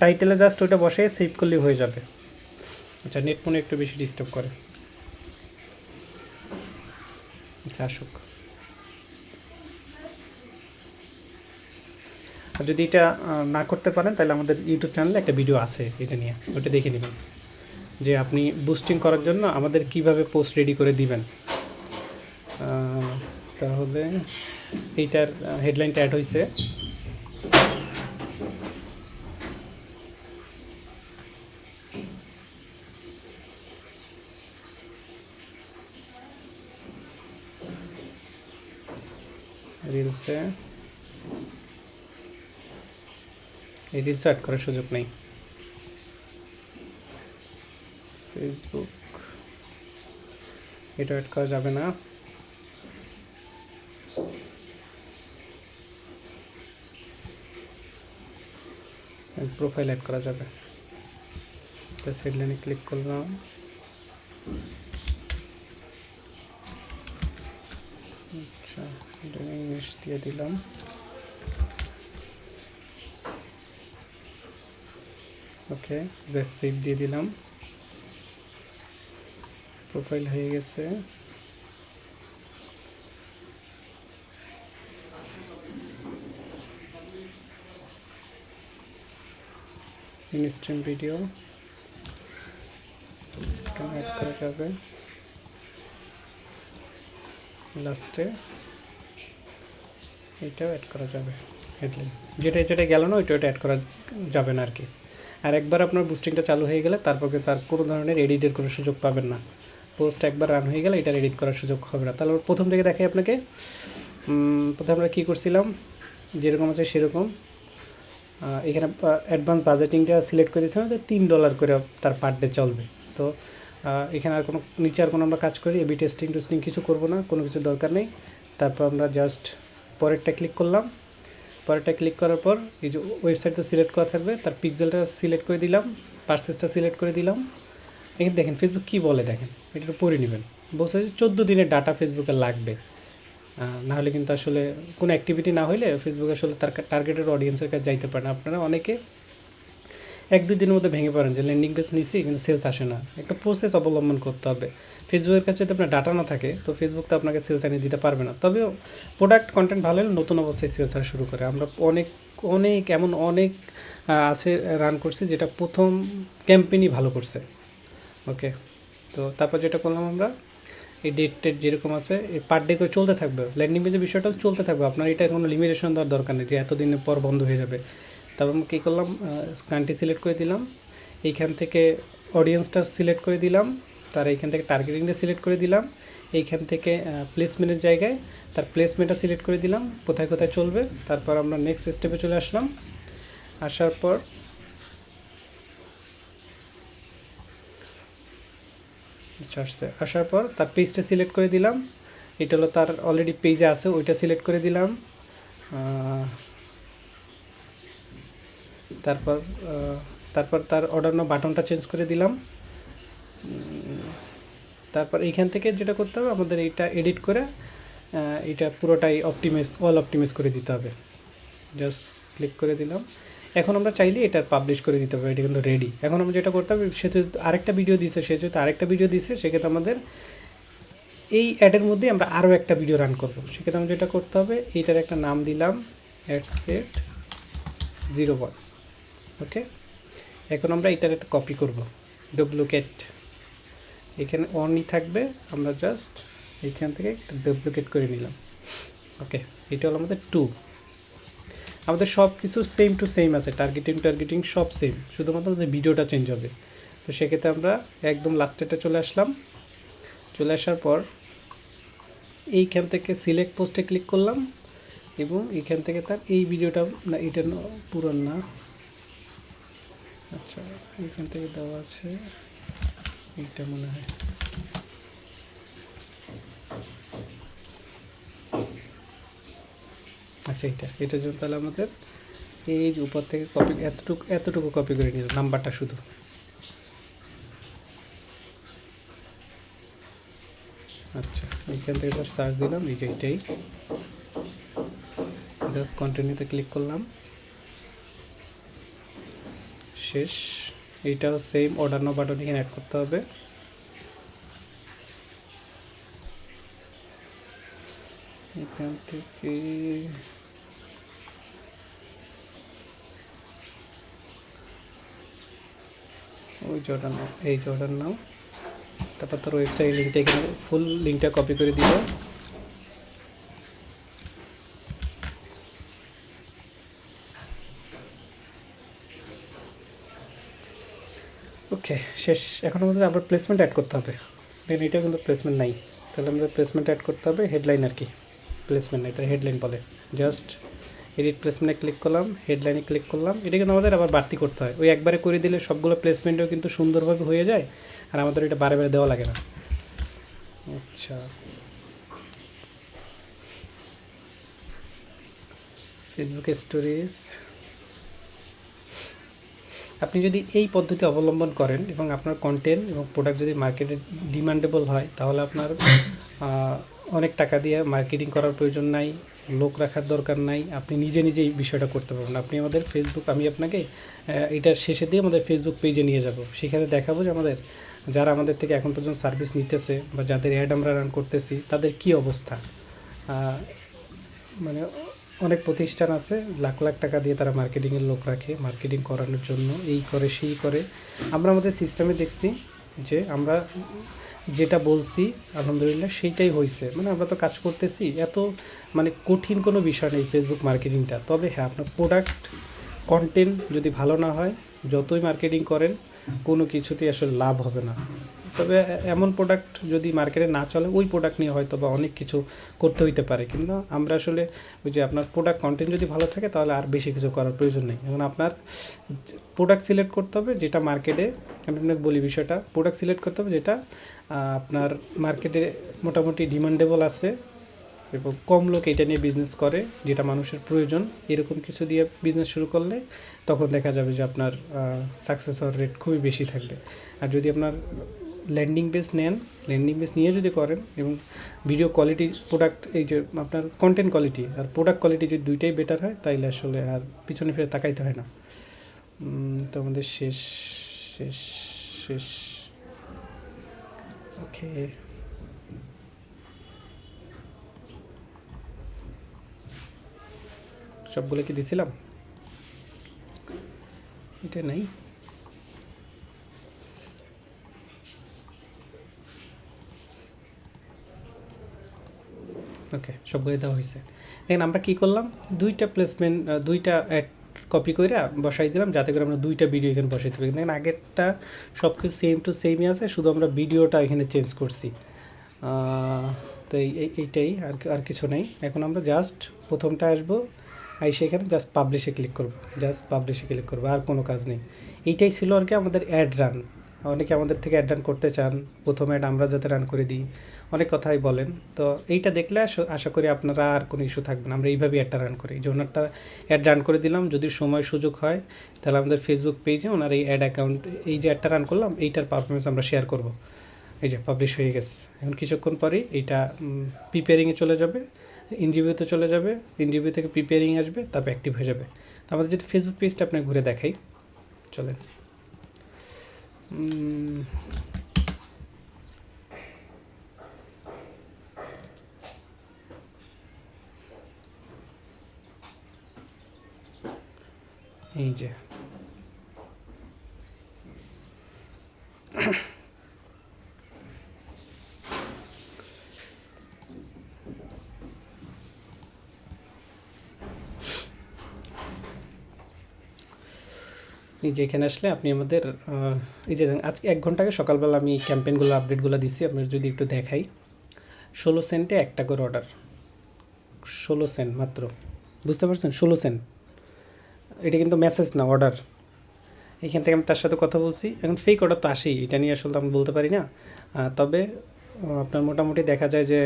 টাইটেলে জাস্ট ওটা বসে সেভ করলেই হয়ে যাবে। আচ্ছা, নেট মনে একটু বেশি ডিস্টার্ব করে। আচ্ছা, আসুক। আর যদি এটা না করতে পারেন তাহলে আমাদের ইউটিউব চ্যানেলে একটা ভিডিও আছে এটা নিয়ে, ওটা দেখে নেবেন যে আপনি বুস্টিং করার জন্য আমাদের কিভাবে পোস্ট রেডি করে দিবেন। তাহলে এইটার হেডলাইনটা অ্যাড হয়েছে। রিলসে এই রিলসও অ্যাড করার সুযোগ নেই। ফেসবুক এটা অ্যাড করা যাবে না। প্রোফাইল অ্যাড করা যাবে। হেডলাইনে ক্লিক করলাম, আচ্ছা এটা ইংলিশ দিয়ে দিলাম। ওকে, জাস্ট সেভ দিয়ে দিলাম। প্রোফাইল হয়ে গেছে। ইনস্ট্রিম ভিডিও অ্যাড করা যাবে। লাস্টে এইটাও অ্যাড করা যাবে। হেডলাইন যেটা গেল না ওইটা অ্যাড করা যাবে না আর কি। আর একবার আপনার বুস্টিংটা চালু হয়ে গেলে তারপরে তার কোনো ধরনের এডিটের কোনো সুযোগ পাবেন না। পোস্ট একবার রান হয়ে গেলে এটার এডিট করার সুযোগ হবে না। তাহলে প্রথম থেকে দেখাই আপনাকে। প্রথমে আমরা কী করছিলাম, যেরকম আছে সেরকম। এখানে অ্যাডভান্স বাজেটিংটা সিলেক্ট করেছিলাম যে $3 করে তার পার ডে চলবে। তো এখানে আর কোনো নিচে আর কোনো আমরা কাজ করি এবি টেস্টিং কিছু করব না, কোনো কিছু দরকার নেই। তারপর আমরা জাস্ট পরেরটা ক্লিক করলাম। পরেরটা ক্লিক করার পর এই যে ওয়েবসাইট তো সিলেক্ট করা থাকবে, তার পিক্সেলটা সিলেক্ট করে দিলাম, পার্সেসটা সিলেক্ট করে দিলাম। এখানে দেখেন ফেসবুক কী বলে, দেখেন এটা একটু পড়ে নেবেন। বলছে যে 14 দিনের ডাটা ফেসবুকে লাগবে, নাহলে কিন্তু আসলে কোনো অ্যাক্টিভিটি না হলে ফেসবুক আসলে তার টার্গেটেড অডিয়েন্সের কাছে যাইতে পারে না। আপনারা অনেকে 1-2 দিনের মধ্যে ভেঙে পড়েন যে ল্যান্ডিং পেজ নিছি কিন্তু সেলস আসে না। একটা প্রসেস অবলম্বন করতে হবে। ফেসবুকের কাছে যদি আপনার ডাটা না থাকে তো ফেসবুক তো আপনাকে সেলস এনে দিতে পারবে না। তবে প্রোডাক্ট কন্টেন্ট ভালো হলে নতুন অবস্থায় সেলস আসা শুরু করে। আমরা অনেক আছে রান করছি যেটা প্রথম ক্যাম্পেইনই ভালো করছে। ওকে, তো তারপর যেটা করলাম আমরা এই ডেট যেরকম আছে এই পার ডে করে চলতে থাকবে। ল্যান্ডিং পেজের বিষয়টাও চলতে থাকবে, আপনার এটা কোনো লিমিটেশন দেওয়ার দরকার নেই যে এতদিনের পর বন্ধ হয়ে যাবে। তারপর আমি কী করলাম, কান্ট্রি সিলেক্ট করে দিলাম, এইখান থেকে অডিয়েন্সটা সিলেক্ট করে দিলাম, তার এইখান থেকে টার্গেটিংটা সিলেক্ট করে দিলাম, এইখান থেকে প্লেসমেন্টের জায়গায় তার প্লেসমেন্টটা সিলেক্ট করে দিলাম কোথায় কোথায় চলবে। তারপর আমরা নেক্সট স্টেপে চলে আসলাম। আসার পর তার পেজটা সিলেক্ট করে দিলাম। এটা হলো তার অলরেডি পেজে আছে ওইটা সিলেক্ট করে দিলাম। তারপর তার অর্ডার নাও বাটনটা চেঞ্জ করে দিলাম। তারপর এইখান থেকে যেটা করতে হবে আমাদের এইটা এডিট করে এটা পুরোটাই অপটিমাইজ করে দিতে হবে। জাস্ট ক্লিক করে দিলাম। এখন আমরা চাইলে এটা পাবলিশ করে দিতে হবে, এটা কিন্তু রেডি। এখন আমরা যেটা করতে হবে, সে যেহেতু আরেকটা ভিডিও দিছে সেক্ষেত্রে আমাদের এই অ্যাডের মধ্যে আমরা আরও একটা ভিডিও রান করব। সেক্ষেত্রে আমরা যেটা করতে হবে, এইটার একটা নাম দিলাম @set01। ওকে, এখন আমরা এটার একটা কপি করব, ডুপ্লিকেট এখানে অনই থাকবে, আমরা জাস্ট এইখান থেকে একটা ডুপ্লিকেট করে নিলাম। ওকে, এটা হলো আমাদের 2। আমাদের সব কিছু সেম টু সেম আছে, টার্গেটিং সব সেম, শুধুমাত্র আমাদের ভিডিওটা চেঞ্জ হবে। তো সেক্ষেত্রে আমরা একদম লাস্টেটা চলে আসলাম। চলে আসার পর এইখান থেকে সিলেক্ট পোস্টে ক্লিক করলাম এবং এইখান থেকে তার এই ভিডিওটা না, এটা পুরান না, আচ্ছা এইখান থেকে দেওয়া আছে এইটা মনে হয়। আচ্ছা এটার জন্য তাহলে আমাদের এই যে উপর থেকে কপি এতটুকু কপি করে নিলাম, নাম্বারটা শুধু। আচ্ছা এইখান থেকে জাস্ট সার্চ দিলাম, এই যে এইটাই, জাস্ট কন্টিনিউতে ক্লিক করলাম, শেষ। এইটাও সেম অর্ডার নাও বাটন এখানে অ্যাড করতে হবে। এখান থেকে ওই যে অর্ডার নাও, এই যে অর্ডার নাও, তারপর তোর ওয়েবসাইট লিঙ্কটা এখানে ফুল লিঙ্কটা কপি করে দিল। ওকে, শেষ। এখন আমাদের আবার প্লেসমেন্ট অ্যাড করতে হবে। দেন এটা কিন্তু প্লেসমেন্ট নাই, তাহলে আমাদের প্লেসমেন্ট অ্যাড করতে হবে। হেডলাইন আর কি, প্লেসমেন্ট এটা হেডলাইন বলে। জাস্ট এডিট প্লেসমেন্টে ক্লিক করলাম, হেডলাইনে ক্লিক করলাম। এটা কিন্তু আমাদের আবার বাড়তি করতে হয়, ওই একবারে করে দিলে সবগুলো প্লেসমেন্টও কিন্তু সুন্দরভাবে হয়ে যায়, আর আমাদের এটা বারে বারে দেওয়া লাগে না। আচ্ছা, ফেসবুক স্টোরিজ, আপনি যদি এই পদ্ধতি অবলম্বন করেন এবং আপনার কন্টেন্ট এবং প্রোডাক্ট যদি মার্কেটে ডিমান্ডেবল হয়, তাহলে আপনার অনেক টাকা দিয়ে মার্কেটিং করার প্রয়োজন নাই, লোক রাখার দরকার নাই, আপনি নিজে নিজে এই বিষয়টা করতে পারবেন। আপনি আমাদের ফেসবুক, আমি আপনাকে এটার শেষে দিয়ে আমাদের ফেসবুক পেজে নিয়ে যাব, সেখানে দেখাবো যে আমাদের যারা আমাদের থেকে এখন পর্যন্ত সার্ভিস নিতেছে বা যাদের অ্যাড আমরা রান করতেছি তাদের কি অবস্থা। মানে অনেক প্রতিষ্ঠান আছে লাখ লাখ টাকা দিয়ে তারা মার্কেটিংয়ের লোক রাখে, মার্কেটিং করানোর জন্য এই করে সেই করে। আমরা আমাদের সিস্টেমে দেখছি যে আমরা যেটা বলছি আলহামদুলিল্লাহ সেইটাই হয়েছে। মানে আমরা তো কাজ করতেছি, এত মানে কঠিন কোনো বিষয় নেই ফেসবুক মার্কেটিংটা। তবে হ্যাঁ, আপনার প্রোডাক্ট কন্টেন্ট যদি ভালো না হয়, যতই মার্কেটিং করেন কোনো কিছুতেই আসলে লাভ হবে না। তবে এমন প্রোডাক্ট যদি মার্কেটে না চলে, ওই প্রোডাক্ট নিয়ে হয়তো বা অনেক কিছু করতে হইতে পারে, কিন্তু আমরা আসলে ওই যে আপনার প্রোডাক্ট কন্টেন্ট যদি ভালো থাকে তাহলে আর বেশি কিছু করার প্রয়োজন নেই। এখন আপনার প্রোডাক্ট সিলেক্ট করতে হবে যেটা মার্কেটে, আমি আপনাকে বলি বিষয়টা, প্রোডাক্ট সিলেক্ট করতে হবে যেটা আপনার মার্কেটে মোটামুটি ডিমান্ডেবল আছে এবং কম লোক এটা নিয়ে বিজনেস করে, যেটা মানুষের প্রয়োজন। এরকম কিছু দিয়ে বিজনেস শুরু করলে তখন দেখা যাবে যে আপনার সাকসেস হওয়ার রেট খুবই বেশি থাকবে। আর যদি আপনার ল্যান্ডিং বেস নেন, ল্যান্ডিং বেস নিয়ে যদি করেন এবং ভিডিও কোয়ালিটি, প্রোডাক্ট, এই যে আপনার কন্টেন্ট কোয়ালিটি আর প্রোডাক্ট কোয়ালিটি যদি দুইটাই বেটার হয়, তাইলে আসলে আর পিছনে ফিরে তাকাইতে হয় না। তো আমাদের শেষ শেষ শেষ ওকে, সবগুলো কি দিছিলাম? এটা নাই। ওকে, সবগুলো দেওয়া হয়েছে। দেখেন আমরা কী করলাম, দুইটা প্লেসমেন্ট, দুইটা অ্যাড কপি করে বসাই দিলাম, যাতে করে আমরা দুইটা ভিডিও এখানে বসাইতে পারি। দেখেন আগেরটা সব কিছু সেম টু সেমই আছে, শুধু আমরা ভিডিওটা এখানে চেঞ্জ করছি। তো এইটাই, আর কিছু নেই। এখন আমরা জাস্ট প্রথমটা আসবো, সেখানে জাস্ট পাবলিশে ক্লিক করবো, জাস্ট পাবলিশে ক্লিক করবো, আর কোনো কাজ নেই। এইটাই ছিল আর কি আমাদের অ্যাড রান। অনেকে আমাদের থেকে অ্যাড রান করতে চান, প্রথম অ্যাড আমরা যাতে রান করে দিই, অনেক কথাই বলেন। তো এইটা দেখলে আশা করি আপনারা আর কোনো ইস্যু থাকবে না। আমরা এইভাবেই অ্যাডটা রান করি, যে ওনারটা অ্যাড রান করে দিলাম, যদি সময় সুযোগ হয় তাহলে আমাদের ফেসবুক পেজে ওনার এই অ্যাড অ্যাকাউন্ট, এই যে অ্যাডটা রান করলাম এইটার পারফরমেন্স আমরা শেয়ার করব। এই যে পাবলিশ হয়ে গেছে। এখন কিছুক্ষণ পরেই এইটা প্রিপেয়ারিংয়ে চলে যাবে, ইনরিভিউতে চলে যাবে, ইনরিভিউ থেকে প্রিপেয়ারিং আসবে, তারপর অ্যাক্টিভ হয়ে যাবে। তো আমাদের যদি ফেসবুক পেজটা আপনাকে ঘুরে দেখাই, চলেন। এই যে এই যে এখানে আসলে আপনি আমাদের এই যে আজকে 1 ঘন্টা আগে সকালবেলা আমি ক্যাম্পেইনগুলো আপডেটগুলো দিচ্ছি, আপনার যদি একটু দেখাই। 16 সেন্টে একটা করে অর্ডার, 16 সেন্ট মাত্র, বুঝতে পারছেন? 16 সেন্ট, এটা কিন্তু মেসেজ না, অর্ডার। এখান থেকে আমি তার সাথে কথা বলছি। এখন ফেক অর্ডার তো আসেই, এটা নিয়ে আসলে আমি বলতে পারি না। তবে আপনার মোটামুটি দেখা যায় যে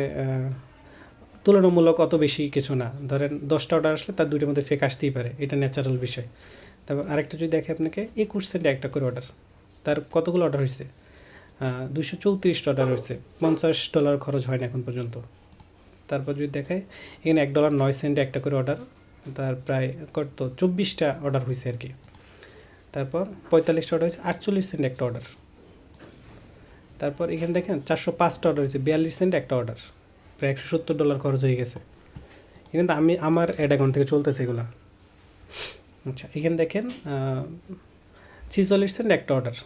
তুলনামূলক অত বেশি কিছু না। ধরেন 10টা অর্ডার আসলে তার 2টার মধ্যে ফেক আসতেই পারে, এটা ন্যাচারাল বিষয়। তারপর আরেকটা যদি দেখে আপনাকে 21 সেন্টে একটা করে অর্ডার, তার কতগুলো অর্ডার হয়েছে? $234 হয়েছে, $50 খরচ হয় না এখন পর্যন্ত। তারপর যদি দেখায় এখানে $1.09 একটা করে অর্ডার, তার প্রায় কত 24টা অর্ডার হয়েছে আর কি। তারপর 45টা অর্ডার হয়েছে, 48 সেন্ট একটা অর্ডার। তারপর এখানে দেখেন 405টা অর্ডার হয়েছে, 42 সেন্ট একটা অর্ডার, প্রায় $170 খরচ হয়ে গেছে। এখানে আমার অ্যাড অ্যাকাউন্ট থেকে চলতেছে এগুলো। আচ্ছা, এখানে দেখেন 46 সেন্ট একটা অর্ডার,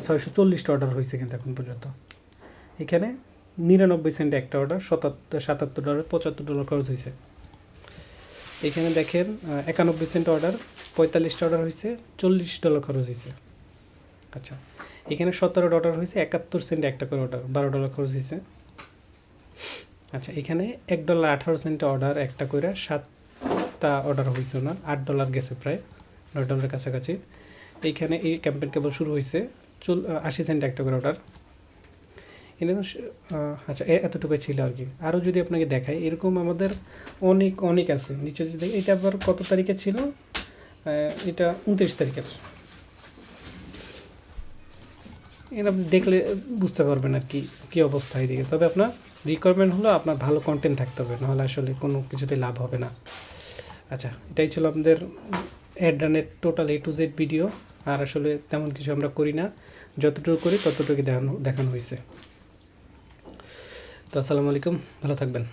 640টা অর্ডার হয়েছে কিন্তু এখন পর্যন্ত। এখানে 99 সেন্ট একটা অর্ডার, $77, $75 খরচ হয়েছে। এখানে দেখেন 91 সেন্ট অর্ডার, 45টা অর্ডার হয়েছে, $40 খরচ হয়েছে। আচ্ছা, এখানে 17টা অর্ডার হয়েছে, 71 সেন্ট একটা করে অর্ডার, $12 খরচ হয়েছে। আচ্ছা, এখানে $1.18 অর্ডার একটা করে 7টা অর্ডার হয়েছে, না $8 গেছে, প্রায় $9 কাছাকাছি। এইখানে এই ক্যাম্পেইন কেবল শুরু হয়েছে, 80 সেন্ট একটা করে অর্ডার। আচ্ছা, এতটুকু ছিল আর কি। আরও যদি আপনাকে দেখাই, এরকম আমাদের অনেক আছে। নিচে যদি দেখি, এটা আবার কত তারিখে ছিল, এটা 29 তারিখের। এটা আপনি দেখলে বুঝতে পারবেন আর কি কী অবস্থা এদিকে। তবে আপনার রিকোয়ারমেন্ট হলো আপনার ভালো কন্টেন্ট থাকতে হবে, নাহলে আসলে কোনো কিছুতে লাভ হবে না। আচ্ছা, এটাই ছিল আমাদের অ্যাড রানের total A to Z video. আর আসলে তেমন কিছু আমরা করি না, যতটুকু করি ততটুকু দেখানো হয়েছে। তো আসসালামু আলাইকুম, ভালো থাকবেন।